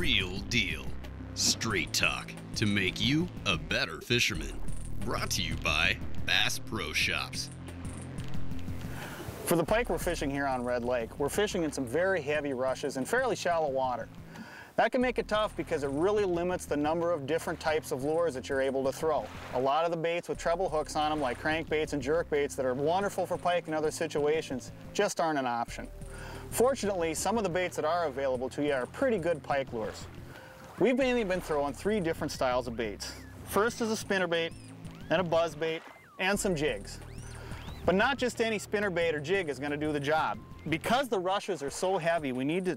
real deal. Straight talk to make you a better fisherman. Brought to you by Bass Pro Shops. For the pike we're fishing here on Red Lake, we're fishing in some very heavy rushes in fairly shallow water. That can make it tough because it really limits the number of different types of lures that you're able to throw. A lot of the baits with treble hooks on them, like crankbaits and jerkbaits that are wonderful for pike in other situations, just aren't an option. Fortunately, some of the baits that are available to you are pretty good pike lures. We've mainly been throwing 3 different styles of baits. First is a spinnerbait, then a buzzbait, and some jigs. But not just any spinnerbait or jig is going to do the job. Because the rushes are so heavy, we need to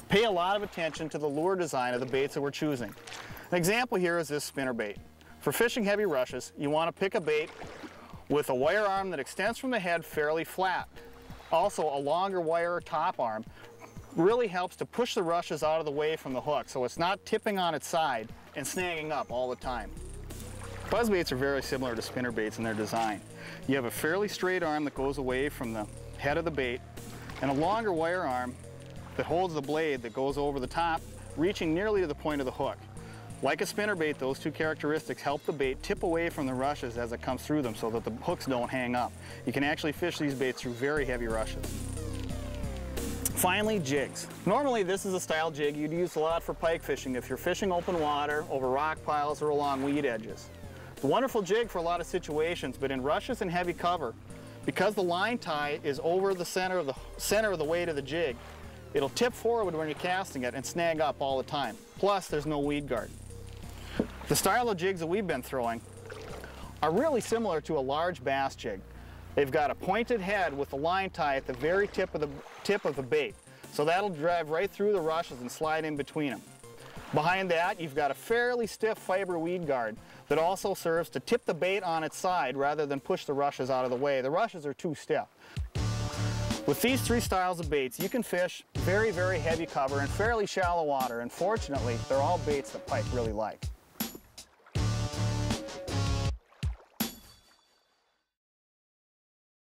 pay a lot of attention to the lure design of the baits that we're choosing. An example here is this spinnerbait. For fishing heavy rushes, you want to pick a bait with a wire arm that extends from the head fairly flat. Also, a longer wire top arm really helps to push the rushes out of the way from the hook so it's not tipping on its side and snagging up all the time. Buzzbaits are very similar to spinnerbaits in their design. You have a fairly straight arm that goes away from the head of the bait and a longer wire arm that holds the blade that goes over the top, reaching nearly to the point of the hook. Like a spinnerbait, those 2 characteristics help the bait tip away from the rushes as it comes through them so that the hooks don't hang up. You can actually fish these baits through very heavy rushes. Finally, jigs. Normally this is a style jig you'd use a lot for pike fishing if you're fishing open water, over rock piles, or along weed edges. It's a wonderful jig for a lot of situations, but in rushes and heavy cover, because the line tie is over the center of the weight of the jig, it'll tip forward when you're casting it and snag up all the time. Plus, there's no weed guard. The style of jigs that we've been throwing are really similar to a large bass jig. They've got a pointed head with the line tie at the very tip of the bait, so that'll drive right through the rushes and slide in between them. Behind that, you've got a fairly stiff fiber weed guard that also serves to tip the bait on its side rather than push the rushes out of the way. The rushes are too stiff. With these 3 styles of baits, you can fish very, very heavy cover in fairly shallow water, and fortunately, they're all baits that pike really like.